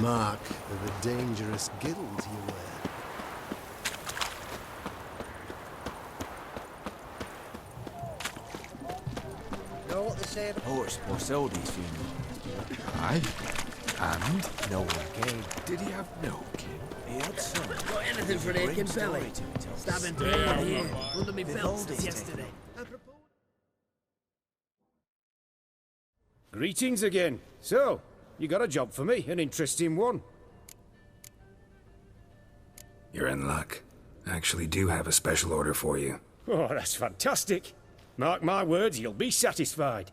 mark of a dangerous guild you wear. Know what they say about Horse poor Soldie's funeral. Aye. And? No one came. Did he have no kin? He had some. got anything for an aching belly? Stabbing to the head here, under me belt since yesterday. Greetings again. So, you got a job for me, an interesting one. You're in luck. I actually do have a special order for you. Oh, that's fantastic. Mark my words, you'll be satisfied.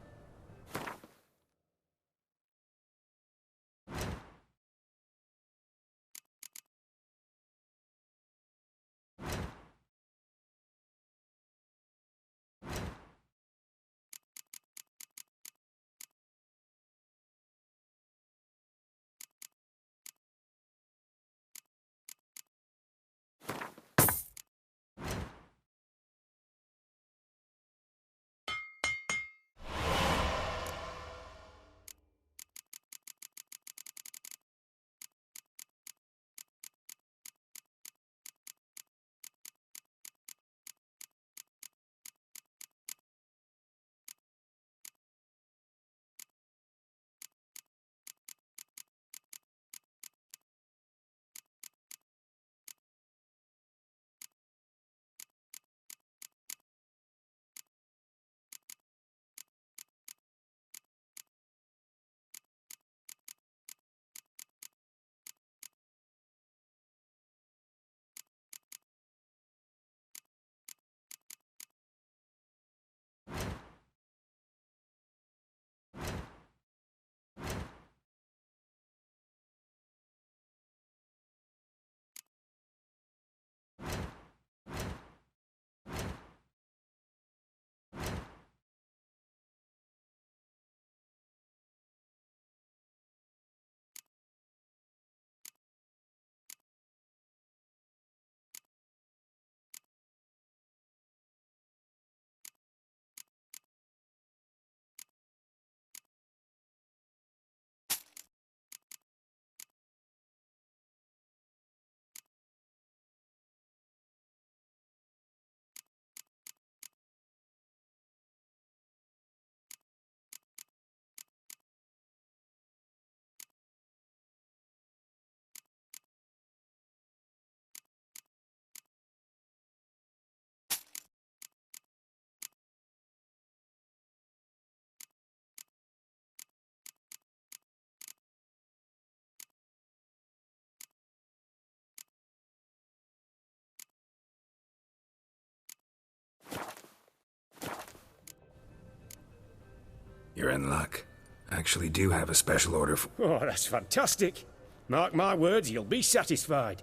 You're in luck. I actually do have a special order for... Oh, that's fantastic. Mark my words, you'll be satisfied.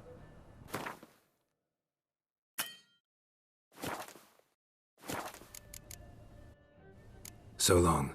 So long.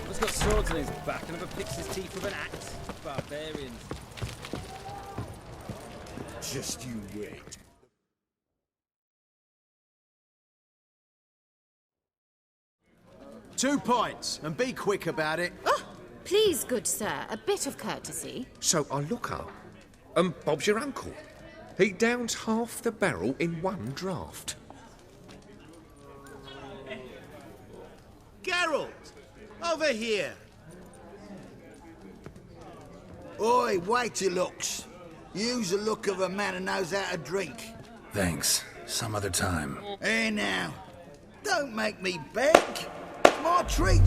He's got swords on his back and never picks his teeth with an axe. Barbarians. Just you wait. Two pints, and be quick about it. Oh, please, good sir, a bit of courtesy. So I look up, and Bob's your uncle. He downs half the barrel in one draught. Geralt! Over here! Oi, wait your looks. Use the look of a man who knows how to drink. Thanks. Some other time. Here now. Don't make me beg. My treat.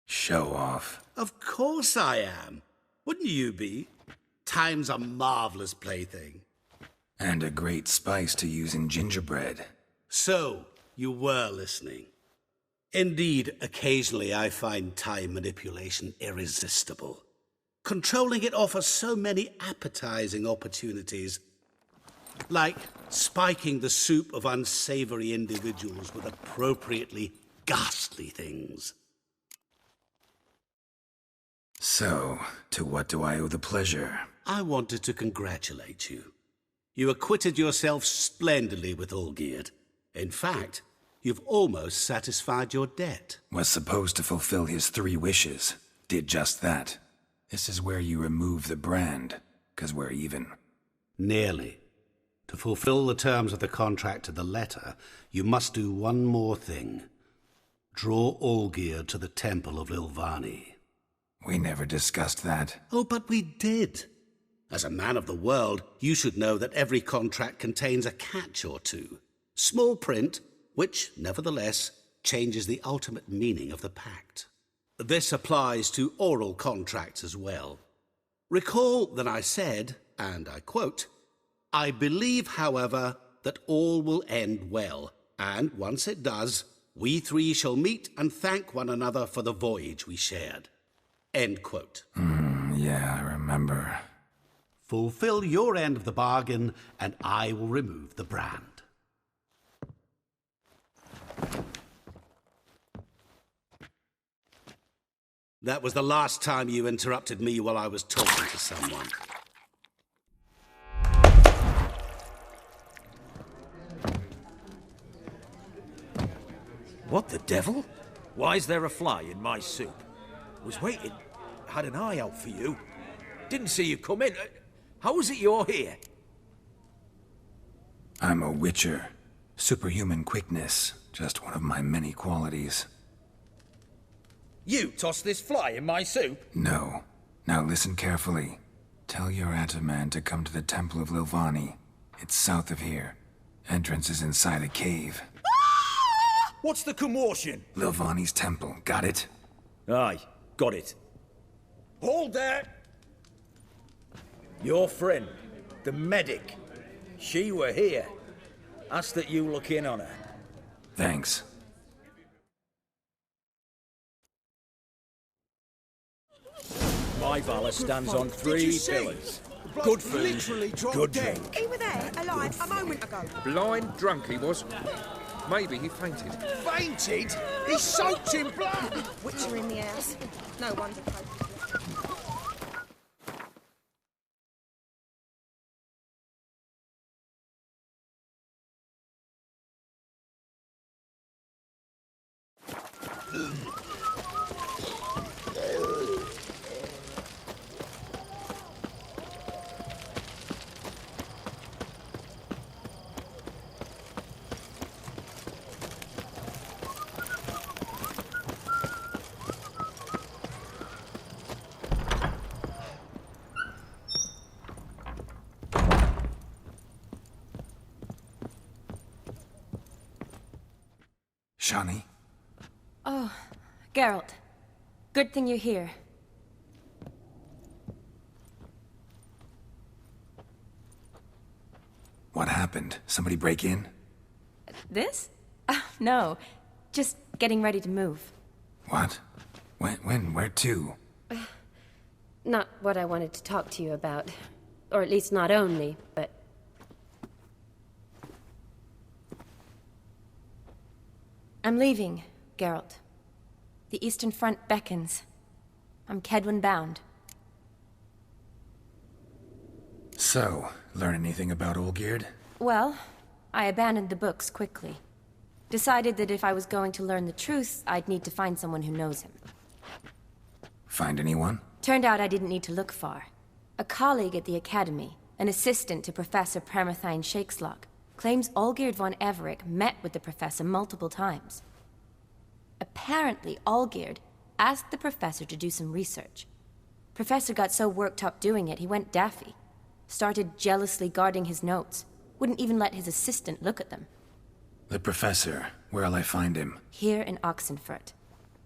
Show off. Of course I am. Wouldn't you be? Time's a marvelous plaything. And a great spice to use in gingerbread. So, you were listening. Indeed, occasionally I find time manipulation irresistible. Controlling it offers so many appetizing opportunities. Like spiking the soup of unsavory individuals with appropriately ghastly things. So, to what do I owe the pleasure? I wanted to congratulate you. You acquitted yourself splendidly with Olgierd. In fact, you've almost satisfied your debt. Was supposed to fulfill his 3 wishes. Did just that. This is where you remove the brand, 'cause we're even. Nearly. To fulfill the terms of the contract to the letter, you must do one more thing. Draw Olgierd to the Temple of Lilvani. We never discussed that. Oh, but we did. As a man of the world, you should know that every contract contains a catch or two. Small print, which, nevertheless, changes the ultimate meaning of the pact. This applies to oral contracts as well. Recall that I said, and I quote, "I believe, however, that all will end well, and once it does, we 3 shall meet and thank one another for the voyage we shared." End quote. Yeah, I remember. Fulfill your end of the bargain, and I will remove the brand. That was the last time you interrupted me while I was talking to someone. What the devil? Why is there a fly in my soup? Was waiting. Had an eye out for you. Didn't see you come in. How is it you're here? I'm a witcher. Superhuman quickness. Just one of my many qualities. You tossed this fly in my soup? No. Now listen carefully. Tell your Ataman to come to the Temple of Lilvani. It's south of here. Entrance is inside a cave. What's the commotion? Lilvani's temple. Got it? Aye, got it. Hold there! Your friend, the medic. She were here. Ask that you look in on her. Thanks. My Valor stands on 3 pillars. Good food, good drink. He were there, alive, a moment ago. Blind drunk he was. Maybe he fainted. Fainted? He's soaked in blood! Witcher in the house. No wonder. Shani? Oh, Geralt. Good thing you're here. What happened? Somebody break in? This? No. Just getting ready to move. What? When? Where to? Not what I wanted to talk to you about. Or at least not only, but... I'm leaving, Geralt. The Eastern Front beckons. I'm Kedwin bound. So, learn anything about Olgierd? Well, I abandoned the books quickly. Decided that if I was going to learn the truth, I'd need to find someone who knows him. Find anyone? Turned out I didn't need to look far. A colleague at the academy, an assistant to Professor Permathine Shakeslock, claims Olgierd von Everick met with the professor multiple times. Apparently, Olgierd asked the professor to do some research. Professor got so worked up doing it, he went daffy. Started jealously guarding his notes. Wouldn't even let his assistant look at them. The professor, where'll I find him? Here in Oxenfurt.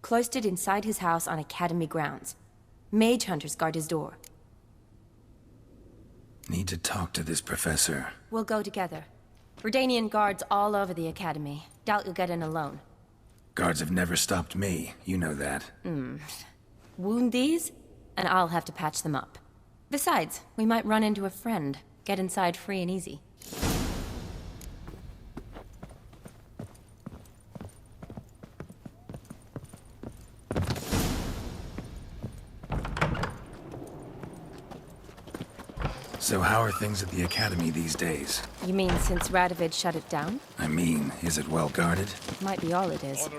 Cloistered inside his house on Academy grounds. Mage hunters guard his door. Need to talk to this professor. We'll go together. Redanian guards all over the Academy. Doubt you'll get in alone. Guards have never stopped me, you know that. Wound these, and I'll have to patch them up. Besides, we might run into a friend. Get inside free and easy. So how are things at the Academy these days? You mean since Radovid shut it down? I mean, is it well guarded? Might be all it is.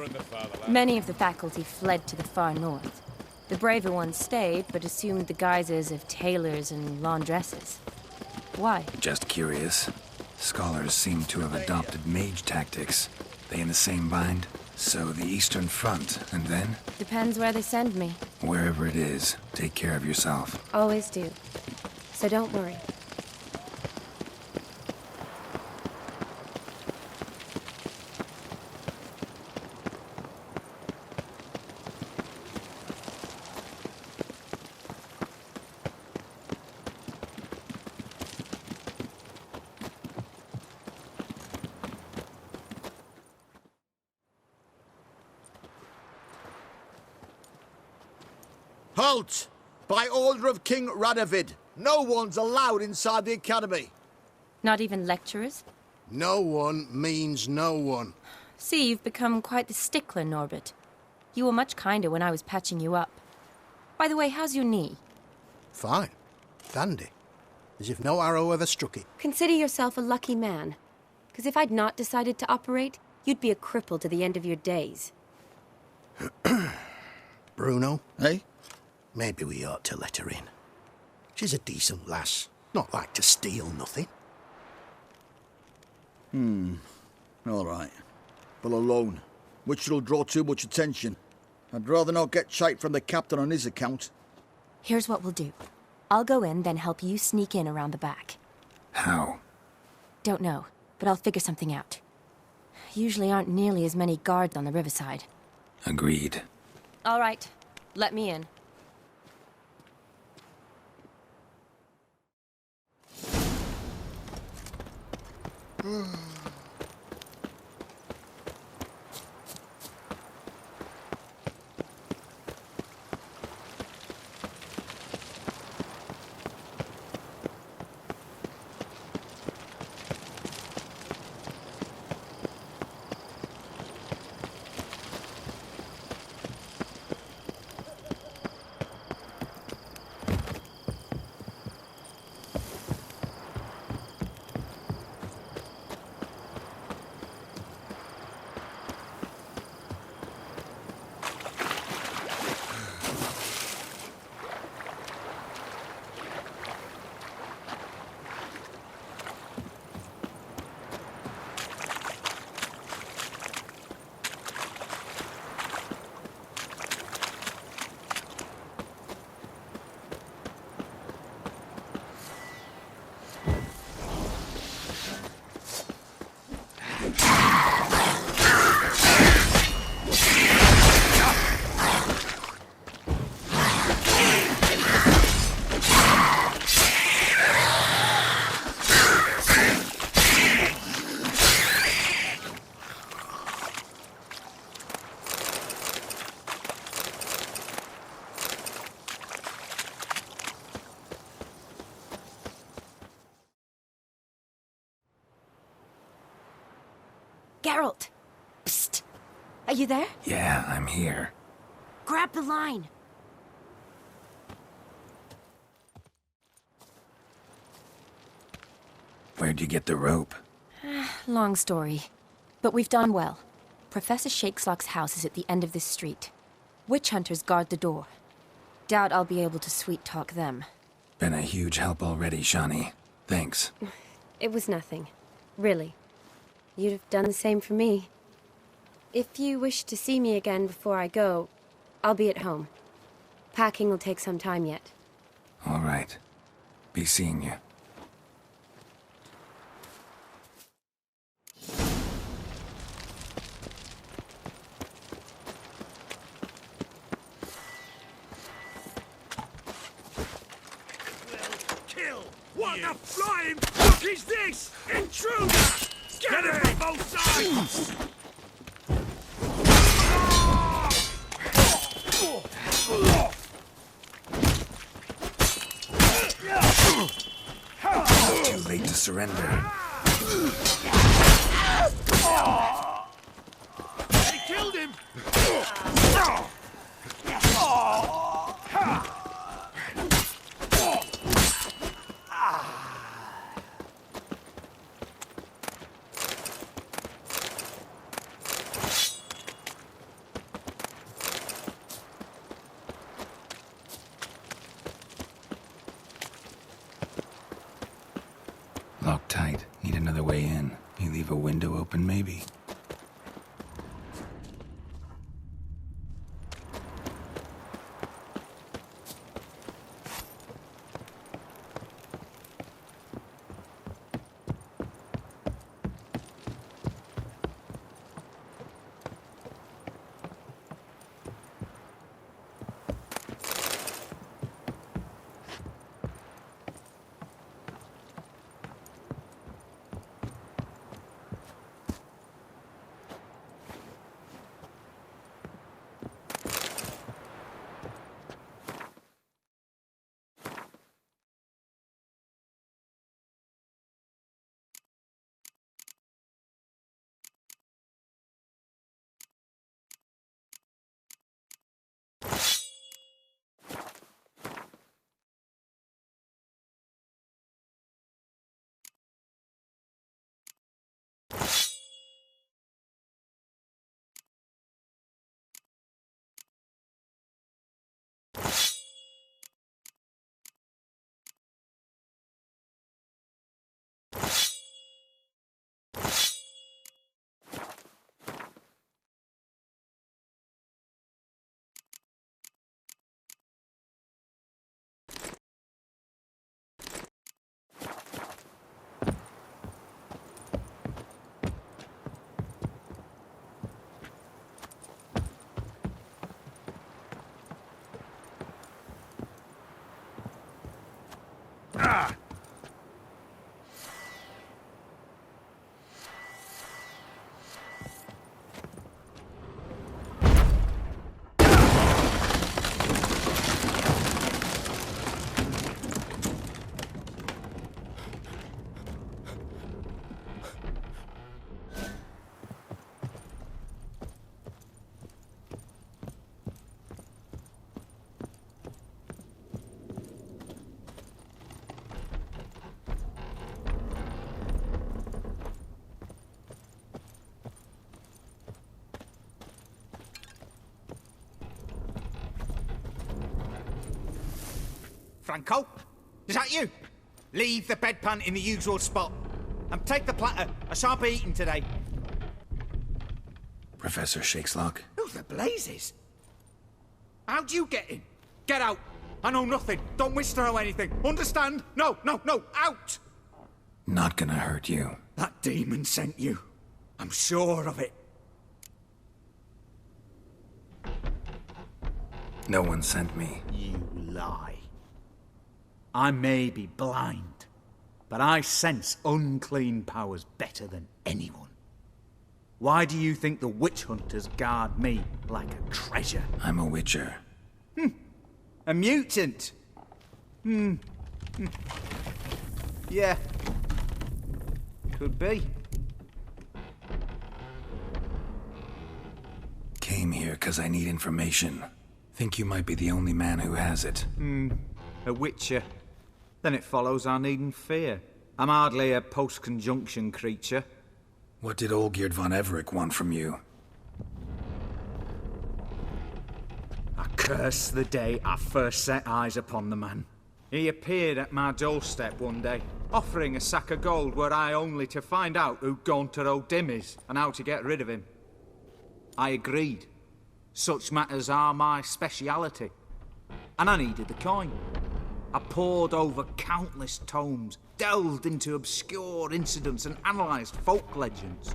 Many of the faculty fled to the far north. The braver ones stayed, but assumed the guises of tailors and laundresses. Why? Just curious. Scholars seem to have adopted mage tactics. They in the same bind? So the Eastern Front, and then? Depends where they send me. Wherever it is, take care of yourself. Always do. So don't worry. Halt! By order of King Radovid, no one's allowed inside the Academy. Not even lecturers? No one means no one. See, you've become quite the stickler, Norbert. You were much kinder when I was patching you up. By the way, how's your knee? Fine. Dandy. As if no arrow ever struck it. Consider yourself a lucky man. Because if I'd not decided to operate, you'd be a cripple to the end of your days. Bruno? Eh? Maybe we ought to let her in. She's a decent lass. Not like to steal nothing. All right. But alone, which will draw too much attention. I'd rather not get shite from the captain on his account. Here's what we'll do. I'll go in, then help you sneak in around the back. How? Don't know, but I'll figure something out. Usually aren't nearly as many guards on the riverside. Agreed. All right. Let me in. Geralt! Psst! Are you there? Yeah, I'm here. Grab the line! Where'd you get the rope? Long story. But we've done well. Professor Shakeslock's house is at the end of this street. Witch hunters guard the door. Doubt I'll be able to sweet-talk them. Been a huge help already, Shani. Thanks. It was nothing. Really. You'd have done the same for me. If you wish to see me again before I go, I'll be at home. Packing will take some time yet. All right. Be seeing you. What the flying fuck is this? Intruder! Get him from both sides! Too late to surrender. He killed him! Locked tight. Need another way in. You leave a window open, maybe? Franco? Is that you? Leave the bedpan in the usual spot. And take the platter. I shan't be eating today. Professor Shakeslock? Who the blazes? How'd you get in? Get out. I know nothing. Don't wish to know anything. Understand? No, no, no. Out! Not gonna hurt you. That demon sent you. I'm sure of it. No one sent me. You lie. I may be blind, but I sense unclean powers better than anyone. Why do you think the witch hunters guard me like a treasure? I'm a witcher. A mutant? Yeah. Could be. Came here because I need information. Think you might be the only man who has it. A witcher. Then it follows I needn't fear. I'm hardly a post-conjunction creature. What did Olgierd von Everec want from you? I curse the day I first set eyes upon the man. He appeared at my doorstep one day, offering a sack of gold were I only to find out who Gaunter O'Dim is and how to get rid of him. I agreed. Such matters are my speciality. And I needed the coin. I pored over countless tomes, delved into obscure incidents and analysed folk legends.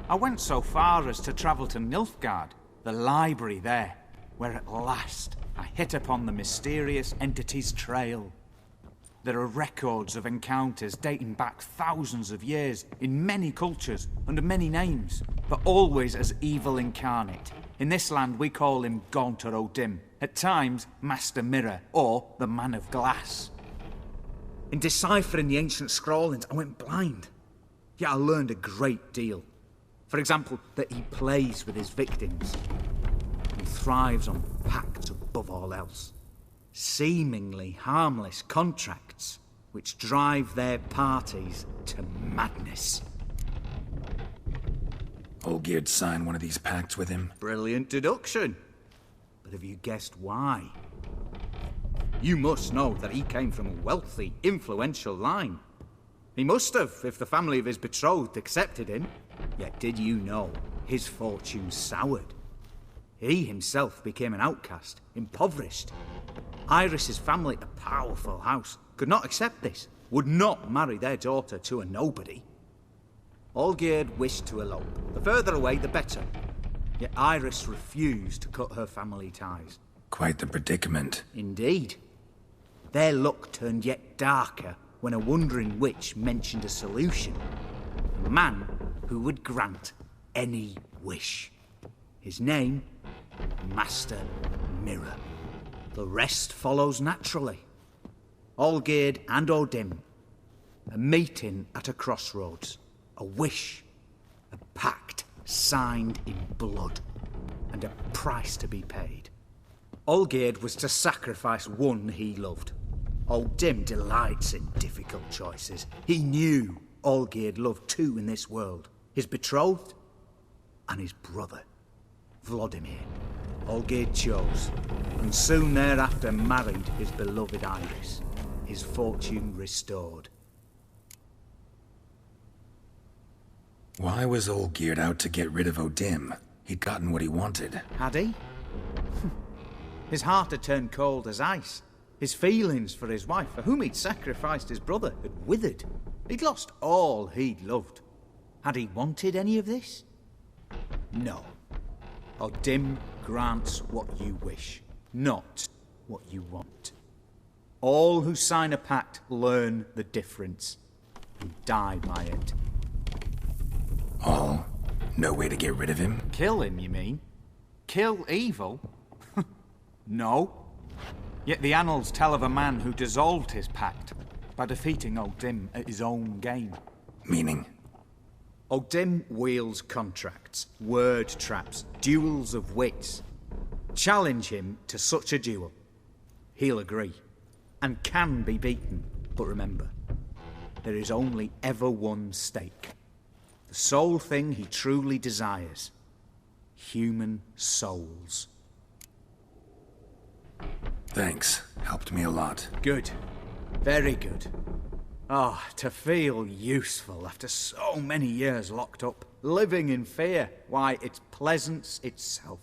I went so far as to travel to Nilfgaard, the library there, where at last I hit upon the mysterious entity's trail. There are records of encounters dating back thousands of years in many cultures, under many names, but always as evil incarnate. In this land we call him Gaunter O'Dim, at times Master Mirror, or the Man of Glass. In deciphering the ancient scrawlings, I went blind. Yet I learned a great deal. For example, that he plays with his victims. He thrives on pacts above all else. Seemingly harmless contracts which drive their parties to madness. Olgierd signed one of these pacts with him? Brilliant deduction. But have you guessed why? You must know that he came from a wealthy, influential line. He must have, if the family of his betrothed accepted him. Yet did you know his fortune soured? He himself became an outcast, impoverished. Iris's family, a powerful house, could not accept this, would not marry their daughter to a nobody. Olgierd wished to elope. The further away, the better. Yet Iris refused to cut her family ties. Quite the predicament. Indeed. Their luck turned yet darker when a wandering witch mentioned a solution. A man who would grant any wish. His name, Master Mirror. The rest follows naturally. Olgierd and O'Dim, a meeting at a crossroads. A wish, a pact signed in blood, and a price to be paid. Olgierd was to sacrifice one he loved. O'Dim delights in difficult choices. He knew Olgierd loved two in this world, his betrothed and his brother, Vladimir. Olgierd chose, and soon thereafter married his beloved Iris, his fortune restored. Why was Olgierd out to get rid of O'Dim? He'd gotten what he wanted. Had he? His heart had turned cold as ice. His feelings for his wife, for whom he'd sacrificed his brother, had withered. He'd lost all he'd loved. Had he wanted any of this? No. O'Dim grants what you wish, not what you want. All who sign a pact learn the difference and die by it. All? No way to get rid of him? Kill him, you mean? Kill evil? No. Yet the annals tell of a man who dissolved his pact by defeating O'Dim at his own game. Meaning? O'Dim wields contracts, word traps, duels of wits. Challenge him to such a duel. He'll agree, and can be beaten. But remember, there is only ever one stake. The sole thing he truly desires. Human souls. Thanks. Helped me a lot. Good. Very good. Oh, to feel useful after so many years locked up, living in fear. Why, it's pleasance itself.